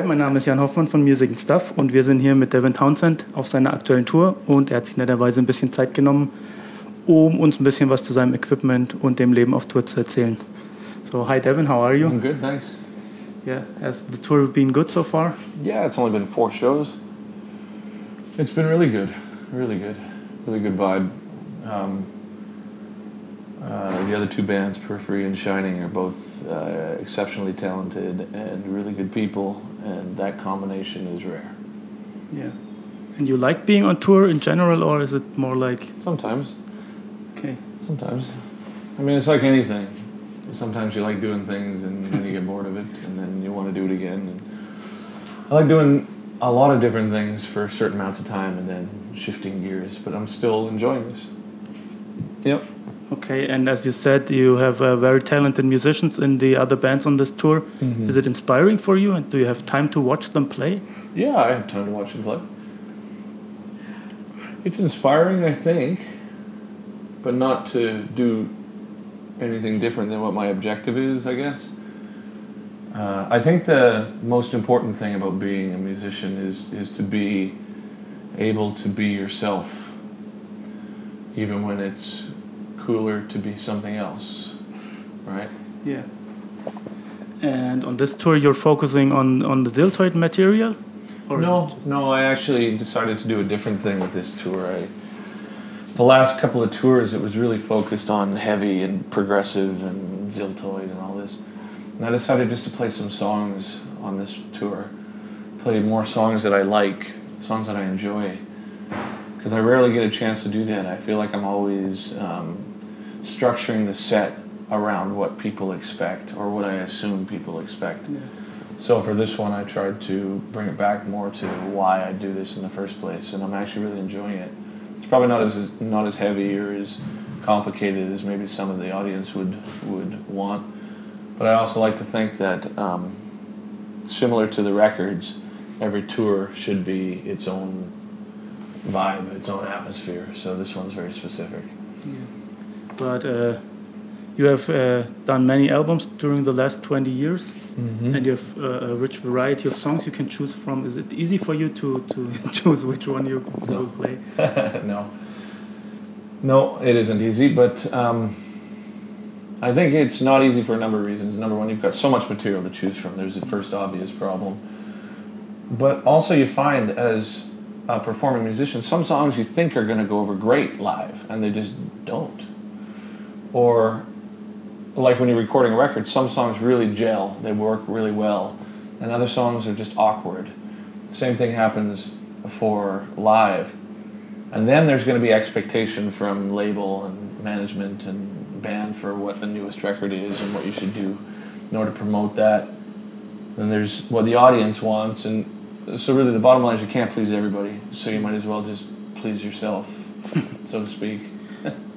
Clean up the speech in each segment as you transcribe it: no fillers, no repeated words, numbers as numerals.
mein Name ist Jan Hoffmann von nStuff und wir sind hier mit Devin Townsend auf seiner aktuellen Tour und er hat sich netterweise ein bisschen Zeit genommen, um uns ein bisschen was zu seinem Equipment und dem Leben auf Tour zu erzählen. So, hi Devin, how are you? I'm good, thanks. Yeah, has the tour been good so far? Yeah, it's only been 4 shows. It's been really good, really good vibe. The other 2 bands, Periphery and Shining, are both exceptionally talented and really good people, and that combination is rare. Yeah. And you like being on tour in general, or is it more like... Sometimes. Okay. Sometimes. I mean, it's like anything. Sometimes you like doing things and then you get bored of it, and then you want to do it again. And I like doing a lot of different things for certain amounts of time and then shifting gears, but I'm still enjoying this. Yep. Okay, and as you said, you have very talented musicians in the other bands on this tour. Mm-hmm. Is it inspiring for you, and do you have time to watch them play? Yeah, I have time to watch them play. It's inspiring, I think, but not to do anything different than what my objective is, I guess. I think the most important thing about being a musician is to be able to be yourself, even when it's cooler to be something else, right? Yeah. And on this tour, you're focusing on the deltoid material? Or no, I actually decided to do a different thing with this tour. The last couple of tours, it was really focused on heavy and progressive and ziltoid and all this. And I decided just to play some songs on this tour. Play more songs that I like, songs that I enjoy. Because I rarely get a chance to do that. I feel like I'm always structuring the set around what people expect or what I assume people expect. Yeah. So for this one, I tried to bring it back more to why I do this in the first place, and I'm actually really enjoying it. It's probably not as heavy or as complicated as maybe some of the audience would want, but I also like to think that similar to the records, every tour should be its own vibe, its own atmosphere. So this one's very specific. Yeah. But you have done many albums during the last 20 years, mm-hmm. and you have a rich variety of songs you can choose from. Is it easy for you to choose which one you will play? No, it isn't easy, but I think it's not easy for a number of reasons. Number one, you've got so much material to choose from. There's the first obvious problem. But also you find as a performing musician, some songs you think are going to go over great live, and they just don't. Or like when you're recording a record, some songs really gel, they work really well, and other songs are just awkward. The same thing happens for live. And then there's going to be expectation from label and management and band for what the newest record is and what you should do in order to promote that. Then there's what the audience wants, and so really the bottom line is you can't please everybody, so you might as well just please yourself, so to speak.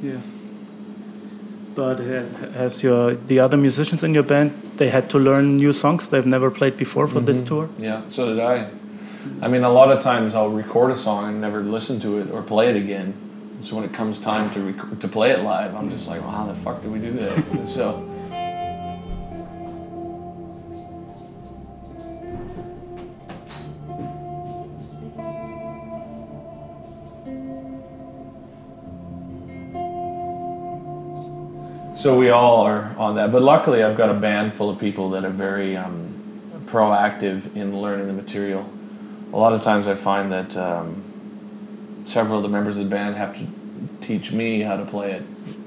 Yeah. But has the other musicians in your band, they had to learn new songs they've never played before for this tour? Yeah, so did I. I mean, a lot of times I'll record a song and never listen to it or play it again. So when it comes time to play it live, I'm just like, well, how the fuck did we do that? So. So we all are on that, but luckily I've got a band full of people that are very proactive in learning the material. A lot of times I find that several of the members of the band have to teach me how to play it,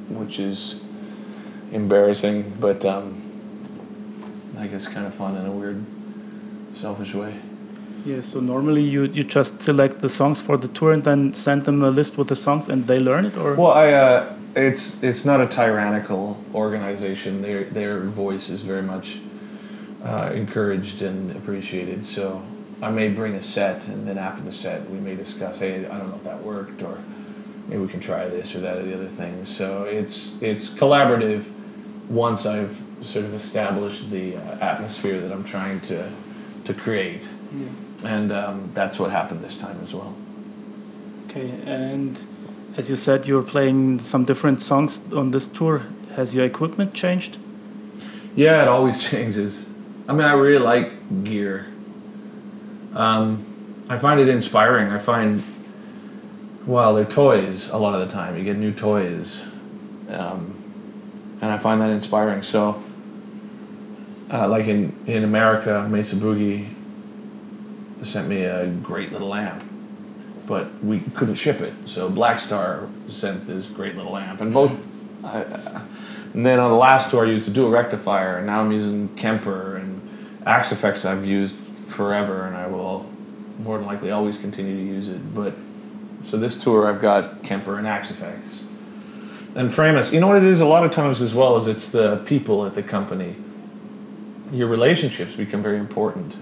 which is embarrassing, but I guess kind of fun in a weird, selfish way. Yeah, so normally you just select the songs for the tour and then send them a list with the songs and they learn it, or? Well, it's not a tyrannical organization. Their voice is very much encouraged and appreciated. So I may bring a set, and then after the set we may discuss, hey, I don't know if that worked, or maybe we can try this or that or the other thing. So it's collaborative once I've sort of established the atmosphere that I'm trying to create. Yeah. And that's what happened this time as well. Okay, and as you said, you're playing some different songs on this tour. Has your equipment changed? Yeah, it always changes. I mean, I really like gear. I find it inspiring. I find, well, they're toys a lot of the time. You get new toys. And I find that inspiring. So, like in America, Mesa Boogie sent me a great little amp, but we couldn't ship it. So Black Star sent this great little amp, and and then on the last tour I used a dual rectifier, and now I'm using Kemper, and Axe Effects I've used forever, and I will more than likely always continue to use it. But so this tour I've got Kemper and Axe Effects. And Framus, you know what it is a lot of times as well, is it's the people at the company. Your relationships become very important.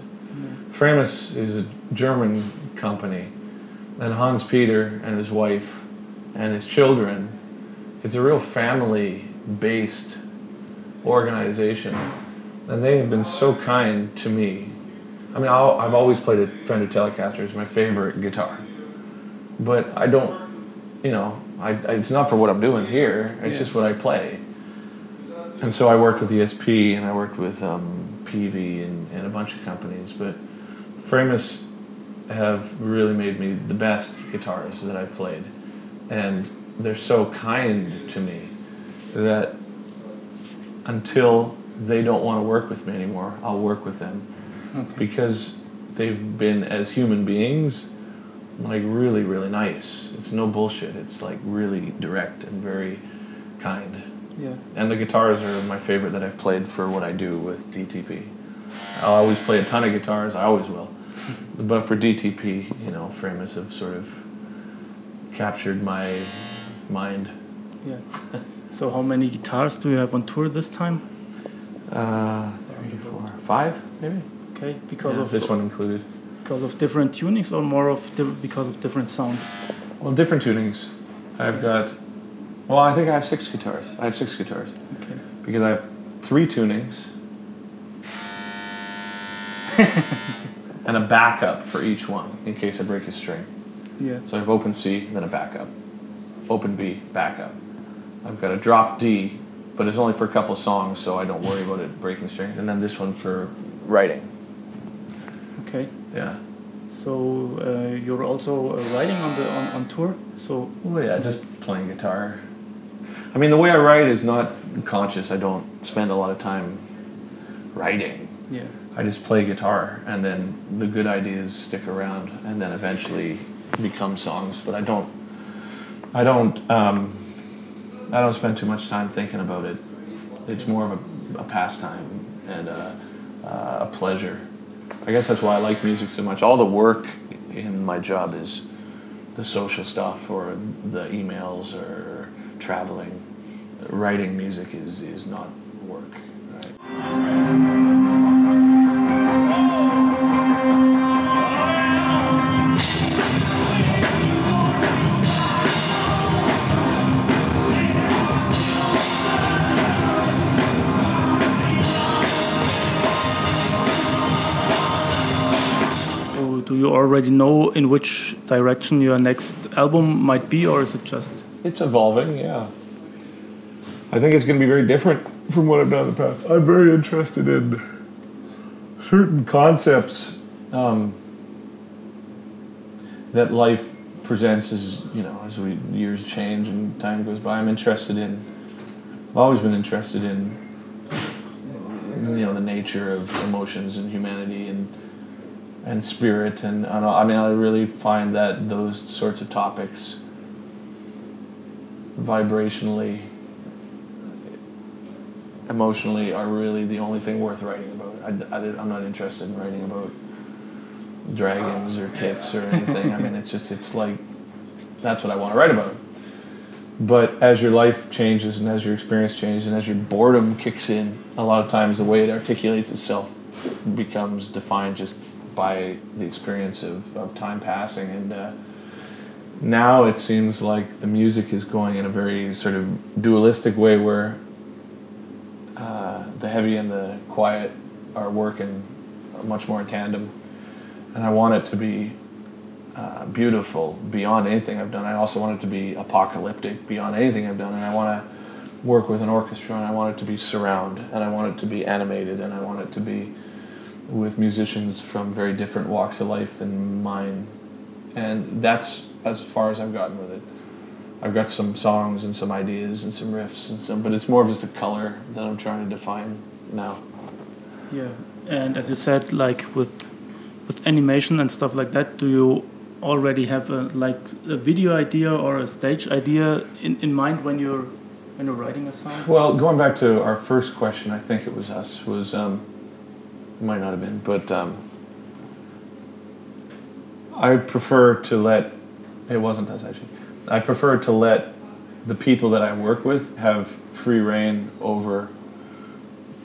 Framus is a German company, and Hans Peter and his wife and his children, it's a real family-based organization, and they have been so kind to me. I mean, I've always played a Fender Telecaster. It's my favorite guitar, but I don't, you know, it's not for what I'm doing here. It's just what I play. And so I worked with ESP, and I worked with PV and a bunch of companies, but Framus have really made me the best guitars that I've played, and they're so kind to me that until they don't want to work with me anymore, I'll work with them. Because they've been, as human beings, like really, really nice. It's no bullshit. It's like really direct and very kind. Yeah. And the guitars are my favorite that I've played for what I do with DTP. I'll always play a ton of guitars. I always will. But for DTP, you know, Framus have sort of captured my mind. Yeah. So how many guitars do you have on tour this time? 3, 4, 5, maybe. Okay, because of this one included. Because of different tunings, or more of because of different sounds? Well, different tunings. I've got. Well, I think I have 6 guitars. I have 6 guitars. Okay. Because I have 3 tunings. And a backup for each one in case I break a string. Yeah. So I have open C, then a backup. Open B, backup. I've got a drop D, but it's only for a couple songs, so I don't worry about it breaking string. And then this one for writing. Okay. Yeah. So you're also writing on tour. So. Well, yeah, just playing guitar. I mean, the way I write is not conscious. I don't spend a lot of time writing. Yeah. I just play guitar, and then the good ideas stick around, and then eventually become songs. But I don't spend too much time thinking about it. It's more of a pastime and a pleasure. I guess that's why I like music so much. All the work in my job is the social stuff, or the emails, or traveling. Writing music is not work. Right? Do you already know in which direction your next album might be, or is it just... It's evolving, yeah. I think it's going to be very different from what I've done in the past. I'm very interested in certain concepts that life presents as, you know, as years change and time goes by. I've always been interested in, you know, the nature of emotions and humanity and spirit, and I mean, I really find that those sorts of topics vibrationally, emotionally, are really the only thing worth writing about. I'm not interested in writing about dragons or tits or anything. I mean, it's like, that's what I want to write about. But as your life changes, and as your experience changes, and as your boredom kicks in, a lot of times the way it articulates itself becomes defined just by the experience of time passing. And now it seems like the music is going in a very sort of dualistic way, where the heavy and the quiet are working much more in tandem. And I want it to be beautiful beyond anything I've done. I also want it to be apocalyptic beyond anything I've done. And I want to work with an orchestra, and I want it to be surround, and I want it to be animated, and I want it to be with musicians from very different walks of life than mine. And that's as far as I've gotten with it. I've got some songs and some ideas and some riffs and some, but it's more of just a color that I'm trying to define now. Yeah, and as you said, like with animation and stuff like that, do you already have a video idea or a stage idea in mind when you're writing a song? Well, going back to our first question, I think it was us, might not have been, but I prefer to let, it wasn't us actually, I prefer to let the people that I work with have free reign over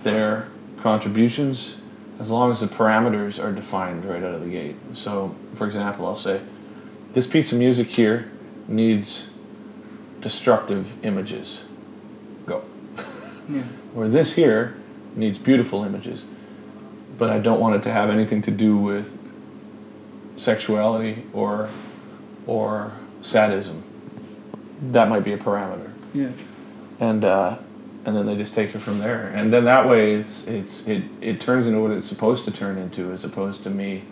their contributions as long as the parameters are defined right out of the gate. So, for example, I'll say, this piece of music here needs destructive images. Go. Yeah. Or this here needs beautiful images, but I don't want it to have anything to do with sexuality or sadism. That might be a parameter. Yeah. And then they just take it from there. And then that way it turns into what it's supposed to turn into, as opposed to me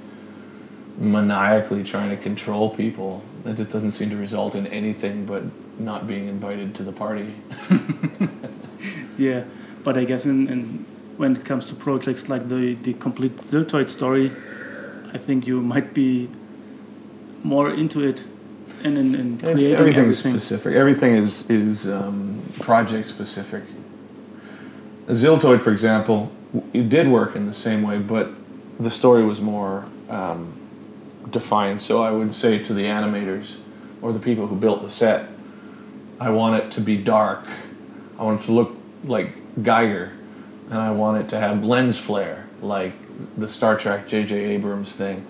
maniacally trying to control people. That just doesn't seem to result in anything but not being invited to the party. Yeah, but I guess when it comes to projects like the complete Ziltoid story, I think you might be more into it and in creating everything. Specific. Everything is project specific. Ziltoid, for example, it did work in the same way, but the story was more defined. So I would say to the animators or the people who built the set, I want it to be dark. I want it to look like Geiger, and I want it to have lens flare like the Star Trek J.J. Abrams thing.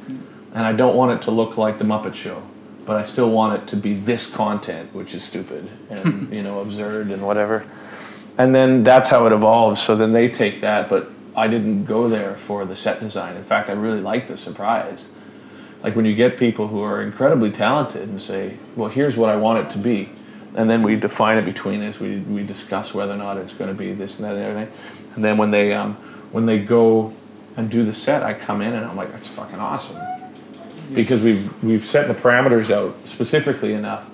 And I don't want it to look like the Muppet Show, but I still want it to be this content, which is stupid and absurd and whatever. And then that's how it evolves. So then they take that, but I didn't go there for the set design. In fact, I really like the surprise. Like when you get people who are incredibly talented and say, well, here's what I want it to be. And then we define it between us. We discuss whether or not it's going to be this and that and everything. And then when they go and do the set, I come in and I'm like, that's fucking awesome. Because we've set the parameters out specifically enough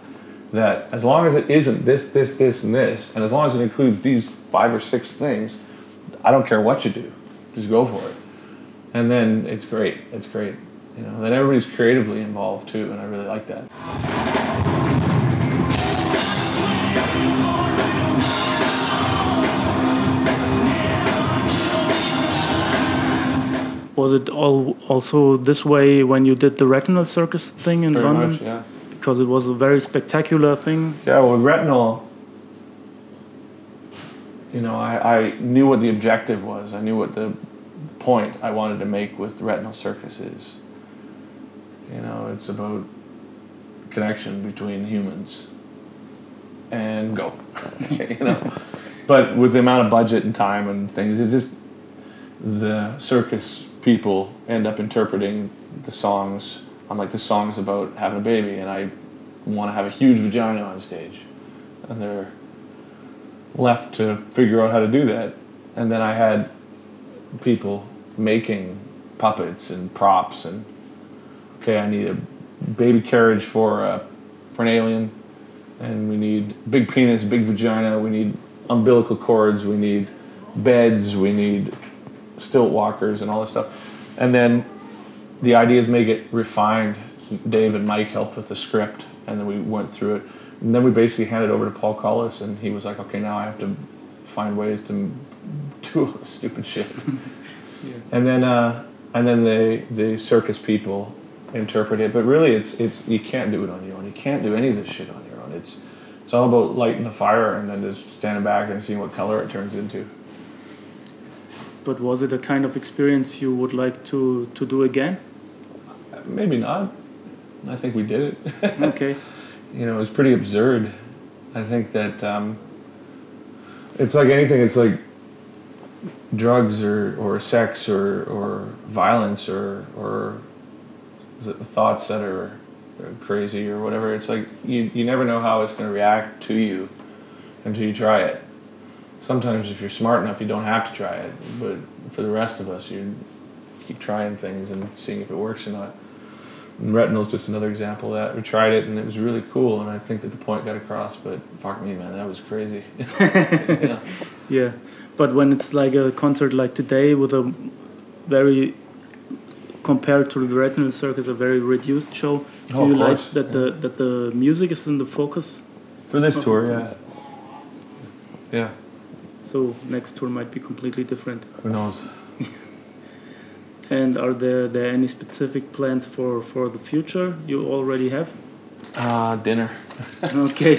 that as long as it isn't this, and this, and as long as it includes these 5 or 6 things, I don't care what you do. Just go for it. And then it's great. It's great. Then everybody's creatively involved too, and I really like that. Was it also this way when you did the Retinal Circus thing in London? Much, yeah. Because it was a very spectacular thing. Yeah, well, with Retinal, I knew what the objective was. I knew what the point I wanted to make with Retinal Circus is. It's about connection between humans and go. But with the amount of budget and time and things, the circus people end up interpreting the songs. I'm like, this song's about having a baby, and I want to have a huge vagina on stage. And they're left to figure out how to do that. And then I had people making puppets and props, and okay, I need a baby carriage for an alien, and we need big penis, big vagina, we need umbilical cords, we need beds, we need stilt walkers and all this stuff. And then the ideas make it refined. Dave and Mike helped with the script, and then we went through it. And then we basically handed it over to Paul Cullis, and he was like, okay, now I have to find ways to do all this stupid shit. Yeah. And then the circus people interpret it. But really, it's you can't do it on your own. You can't do any of this shit on your own. It's all about lighting the fire and then just standing back and seeing what color it turns into. But was it a kind of experience you would like to do again? Maybe not. I think we did it. Okay. It was pretty absurd. I think that it's like anything. It's like drugs or sex or violence or is it the thoughts that are crazy or whatever. It's like you never know how it's going to react to you until you try it. Sometimes if you're smart enough, you don't have to try it. But for the rest of us, keep trying things and seeing if it works or not. And Retinal's just another example of that. We tried it and it was really cool, and I think that the point got across, but fuck me, man, that was crazy. Yeah. Yeah, but when it's like a concert like today with a very, compared to the Retinal Circus, a very reduced show, do you like that the music is in the focus? For this tour, yeah. Yeah. So next tour might be completely different. Who knows? And are there any specific plans for the future you already have? Dinner. Okay,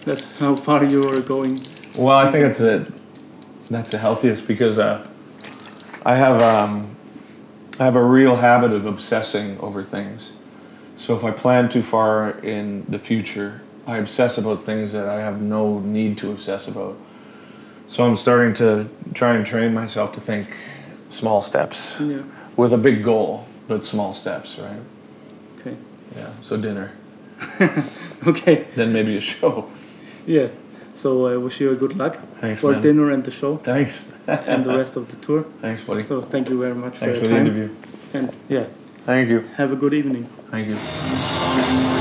that's how far you are going. Well, I think that's the healthiest, because I have a real habit of obsessing over things. So if I plan too far in the future, I obsess about things that I have no need to obsess about. So I'm starting to try and train myself to think small steps, with a big goal, but small steps, right? Okay. Yeah, so dinner. Okay. Then maybe a show. Yeah. So I wish you a good luck. Thanks, for man. Dinner and the show. Thanks. And the rest of the tour. Thanks, buddy. So thank you very much Thanks for for your the time. interview. And yeah. Thank you. Have a good evening. Thank you.